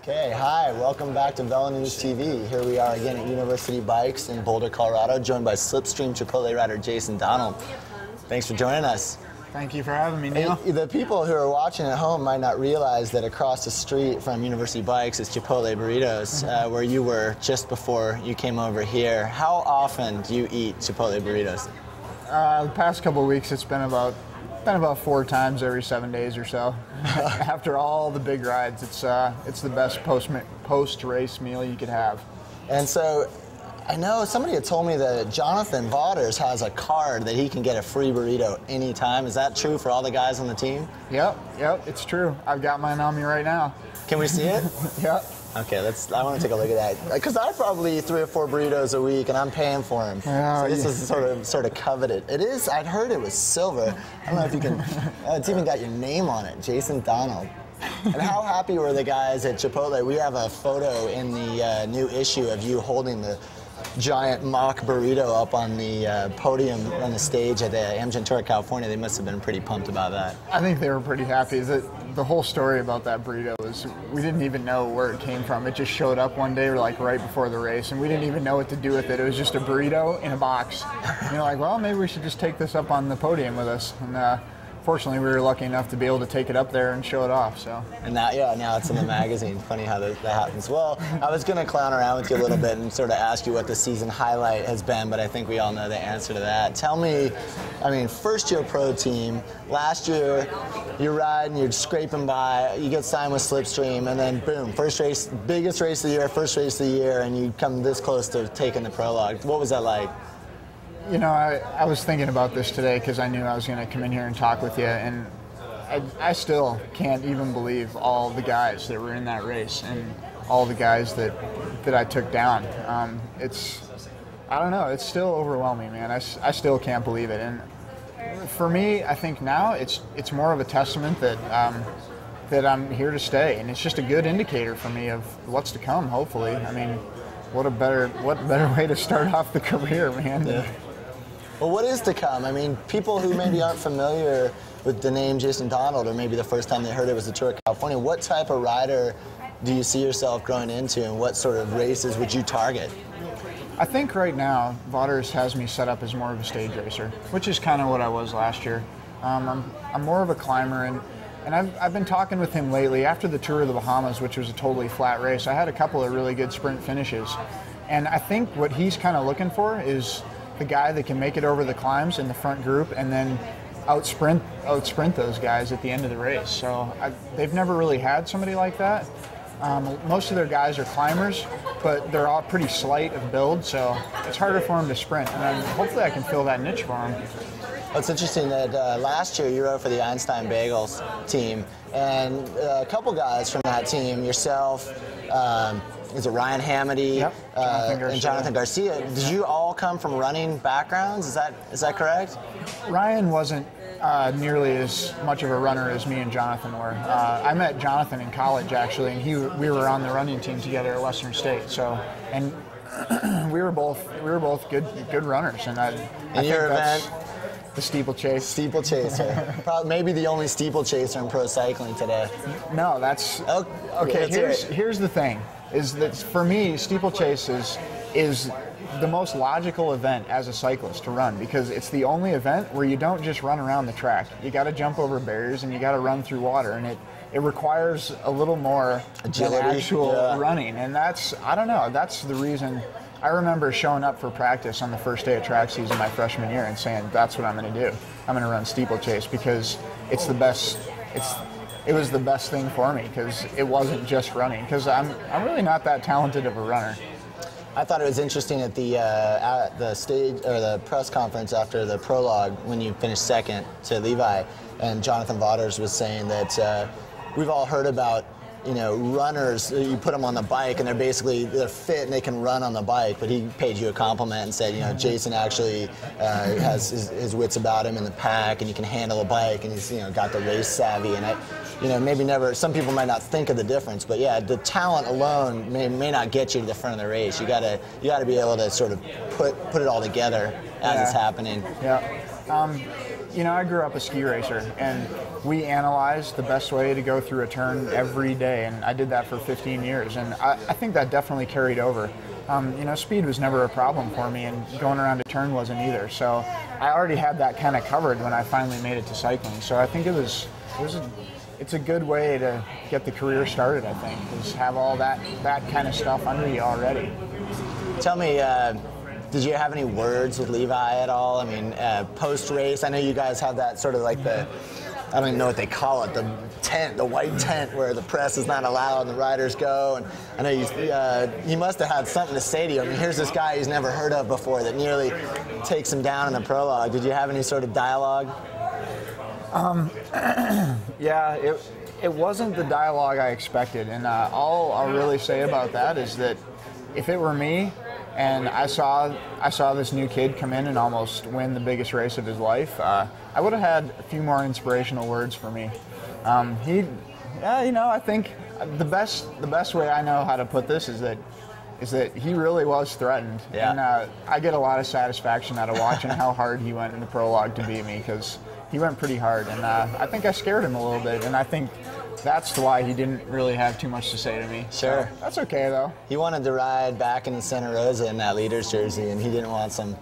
Okay, hi, welcome back to VeloNews TV. Here we are again at University Bikes in Boulder, Colorado, joined by Slipstream Chipotle rider Jason Donald. Thanks for joining us. Thank you for having me, Neil. The people who are watching at home might not realize that across the street from University Bikes is Chipotle Burritos, where you were just before you came over here. How often do you eat Chipotle Burritos? The past couple of weeks, it's been about 4 times every 7 days or so. After all the big rides, it's the best post-race meal you could have. And so, I know somebody had told me that Jonathan Vaughters has a card that he can get a free burrito anytime. Is that true for all the guys on the team? Yep, it's true. I've got mine on me right now. Can we see it? Yep. Okay, I want to take a look at that. Because I probably eat 3 or 4 burritos a week, and I'm paying for them. Oh, so this is sort of coveted. It is. I'd heard it was silver. I don't know if you can. It's even got your name on it, Jason Donald. And how happy were the guys at Chipotle? We have a photo in the new issue of you holding the giant mock burrito up on the podium on the stage at the Amgen Tour, California. They must have been pretty pumped about that. I think they were pretty happy. The whole story about that burrito is we didn't even know where it came from. It just showed up one day, like right before the race, and we didn't even know what to do with it. It was just a burrito in a box. And you're like, well, maybe we should just take this up on the podium with us. And fortunately, we were lucky enough to be able to take it up there and show it off. So. And now it's in the magazine. Funny how that happens. Well, I was going to clown around with you a little bit and sort of ask you what the season highlight has been, but I think we all know the answer to that. Tell me, first year pro team, last year you're riding, you're scraping by, you get signed with Slipstream, and then boom, first race, biggest race of the year, first race of the year, and you come this close to taking the prologue. What was that like? You know, I was thinking about this today because I knew I was going to come in here and talk with you, and I still can't even believe all the guys that were in that race and all the guys that I took down. I don't know, it's still overwhelming, man. I still can't believe it. And for me, I think now it's more of a testament that I'm here to stay, and it's just a good indicator for me of what's to come, hopefully. I mean, what better way to start off the career, man. Yeah. Well, what is to come? I mean, people who maybe aren't familiar with the name Jason Donald, or maybe the first time they heard it was the Tour of California, what type of rider do you see yourself growing into, and what sort of races would you target? I think right now, Vaughters has me set up as more of a stage racer, which is kind of what I was last year. I'm more of a climber, and I've been talking with him lately. After the Tour of the Bahamas, which was a totally flat race, I had a couple of really good sprint finishes. And I think what he's kind of looking for is the guy that can make it over the climbs in the front group and then out-sprint those guys at the end of the race. So they've never really had somebody like that. Most of their guys are climbers, but they're all pretty slight of build, so it's harder for them to sprint. And hopefully I can fill that niche for them. Well, it's interesting that last year you rode for the Einstein Bagels team, and a couple guys from that team, yourself, is it Ryan Hamady, yep. And Jonathan Garcia? Did you all come from running backgrounds? Is that correct? Ryan wasn't nearly as much of a runner as me and Jonathan were. I met Jonathan in college actually, and we were on the running team together at Western State. So, and we were both good runners. And I think your event. The steeplechase. Steeplechaser. Probably maybe the only steeplechaser in pro cycling today. No, that's okay. Here's the thing: is that for me, steeplechase is the most logical event as a cyclist to run, because it's the only event where you don't just run around the track. You got to jump over barriers and you got to run through water, and it requires a little more agility than actual running. And I don't know. That's the reason. I remember showing up for practice on the first day of track season my freshman year and saying, that's what I'm going to do. I'm going to run steeplechase because it's the best. It was the best thing for me because it wasn't just running, because I'm really not that talented of a runner. I thought it was interesting at the stage or the press conference after the prologue when you finished second to Levi, and Jonathan Vaughters was saying that we've all heard about, runners, you put them on the bike and they're fit and they can run on the bike, but he paid you a compliment and said, Jason actually has his wits about him in the pack, and he can handle a bike, and he's got the race savvy. And maybe never, some people might not think of the difference, but yeah, the talent alone may not get you to the front of the race. You gotta be able to sort of put it all together as it's happening. Yeah. you know, I grew up a ski racer, and we analyzed the best way to go through a turn every day, and I did that for 15 years, and I think that definitely carried over. You know, speed was never a problem for me, and going around a turn wasn't either. So I already had that kind of covered when I finally made it to cycling. So I think it's a good way to get the career started, I think, is have all that kind of stuff under you already. Tell me, did you have any words with Levi at all? I mean, post-race, I know you guys have that sort of like I don't even know what they call it, the tent, the white tent where the press is not allowed and the riders go. And I know you must have had something to say to you. I mean, here's this guy he's never heard of before that nearly takes him down in the prologue. Did you have any sort of dialogue? Yeah, it wasn't the dialogue I expected. And all I'll really say about that is that if it were me, and I saw this new kid come in and almost win the biggest race of his life, I would have had a few more inspirational words for me. You know, I think the best way I know how to put this is that he really was threatened. Yeah. And I get a lot of satisfaction out of watching how hard he went in the prologue to beat me, because he went pretty hard, and I think I scared him a little bit, and I think that's why he didn't really have too much to say to me. Sure. So that's okay, though. He wanted to ride back in the Santa Rosa in that leader's jersey, and he didn't want some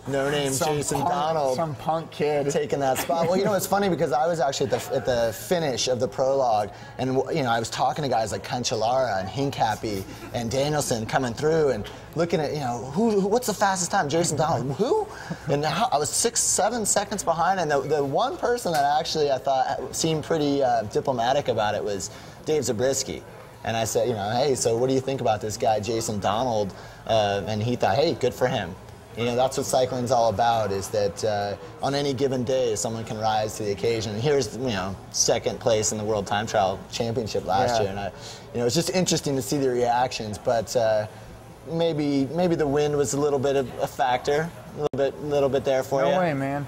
no-name Jason Donald, some punk kid, taking that spot. Well, you know, it's funny because I was actually at the finish of the prologue, and you know, I was talking to guys like Cancellara and Hincapie and Danielson coming through, and looking at, you know, what's the fastest time? Jason Donald. Who? And I was 6-7 seconds behind, and the one person that actually I thought seemed pretty diplomatic about it was Dave Zabriskie. And I said, you know, hey, so what do you think about this guy, Jason Donald? And he thought, hey, good for him. You know, that's what cycling's all about, is that on any given day, someone can rise to the occasion. And here's, you know, second place in the World Time Trial Championship last year. And you know, it's just interesting to see the reactions. But maybe the wind was a little bit of a factor, a little bit there for you. No way, man.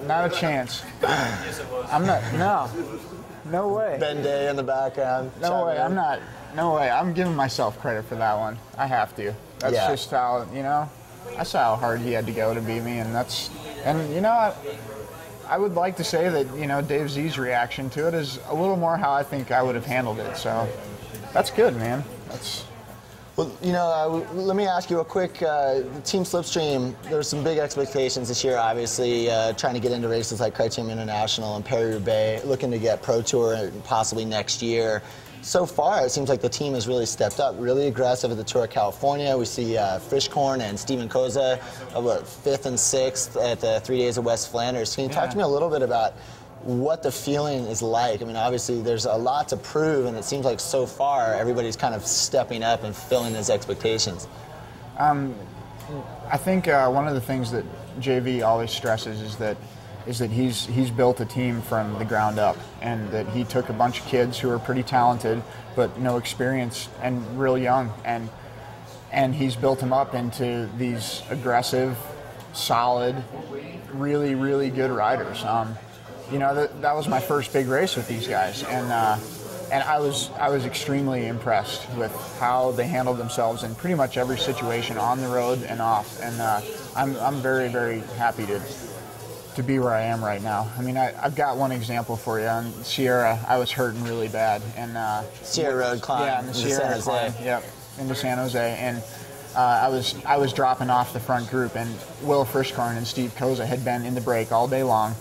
Not a chance. I'm not. No way. Ben Day in the background. No way. I'm not. No way. I'm giving myself credit for that one. I have to. That's just how, you know. I saw how hard he had to go to beat me, and you know, I would like to say that, you know, Dave Z's reaction to it is a little more how I think I would have handled it. So that's good, man. Well, you know, let me ask you a quick, Team Slipstream, there's some big expectations this year, obviously, trying to get into races like Criterium International and Paris-Roubaix, looking to get Pro Tour possibly next year. So far, it seems like the team has really stepped up, really aggressive at the Tour of California. We see Frischkorn and Steven Koza, 5th and 6th at the 3 Days of West Flanders. Can you talk to me a little bit about what the feeling is like? I mean, obviously, there's a lot to prove, and it seems like so far, everybody's kind of stepping up and filling those expectations. I think one of the things that JV always stresses is that he's built a team from the ground up, and that he took a bunch of kids who are pretty talented but no experience and real young, and he's built them up into these aggressive, solid, really, really good riders. You know, that was my first big race with these guys, and I was extremely impressed with how they handled themselves in pretty much every situation, on the road and off, and I'm very, very happy to be where I am right now. I mean, I've got one example for you. On Sierra, I was hurting really bad, and Sierra Road climb. Yeah, in the Sierra climb. Yep, into San Jose, and I was dropping off the front group, and Will Frischkorn and Steve Koza had been in the break all day long,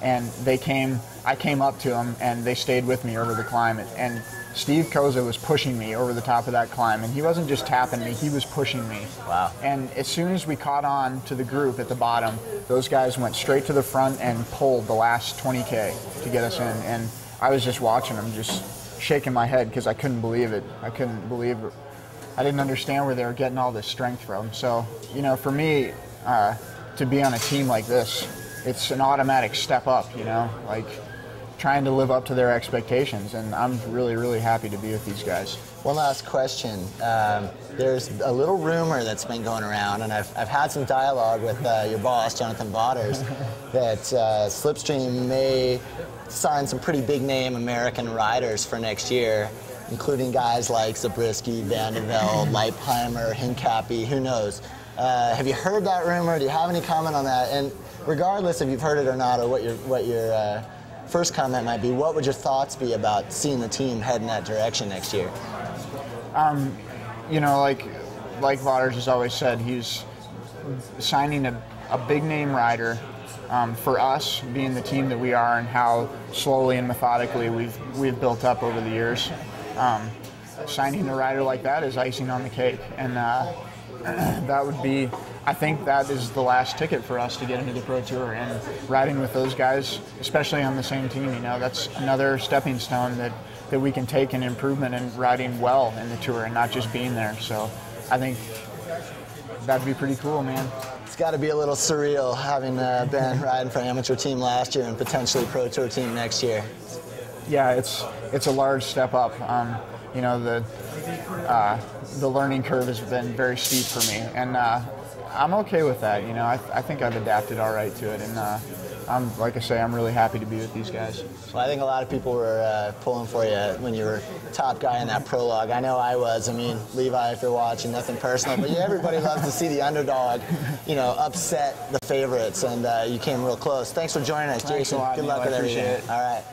and I came up to them, and they stayed with me over the climb, and Steve Koza was pushing me over the top of that climb, and he wasn't just tapping me, he was pushing me. Wow. And as soon as we caught on to the group at the bottom, those guys went straight to the front and pulled the last 20K to get us in, and I was just watching them, just shaking my head because I couldn't believe it. I didn't understand where they were getting all this strength from. So, you know, for me, to be on a team like this, it's an automatic step up, you know, like trying to live up to their expectations, and I'm really, really happy to be with these guys. One last question. There's a little rumor that's been going around, and I've had some dialogue with your boss, Jonathan Vaughters, that Slipstream may sign some pretty big-name American riders for next year, including guys like Zabriskie, Van de Velde, Leipheimer, Hincapie, who knows. Have you heard that rumor? Do you have any comment on that? And regardless if you've heard it or not, or what your first comment might be, what would your thoughts be about seeing the team head in that direction next year? You know, like Vaughters has always said, he's signing a big name rider. For us, being the team that we are and how slowly and methodically we've built up over the years, signing a rider like that is icing on the cake, and that would be, I think that is the last ticket for us to get into the Pro Tour, and riding with those guys, especially on the same team, you know, that's another stepping stone that we can take an improvement in riding well in the Tour and not just being there. So I think that'd be pretty cool, man. It's got to be a little surreal having been riding for an amateur team last year and potentially Pro Tour team next year. Yeah, it's a large step up. You know, the learning curve has been very steep for me, and I'm okay with that. You know, I think I've adapted all right to it, and like I say, I'm really happy to be with these guys. Well, I think a lot of people were pulling for you when you were top guy in that prologue. I know I was. I mean, Levi, if you're watching, nothing personal, but everybody loves to see the underdog, you know, upset the favorites, and you came real close. Thanks for joining us, Jason. Thanks a lot, Good luck with everything. Appreciate it. All right.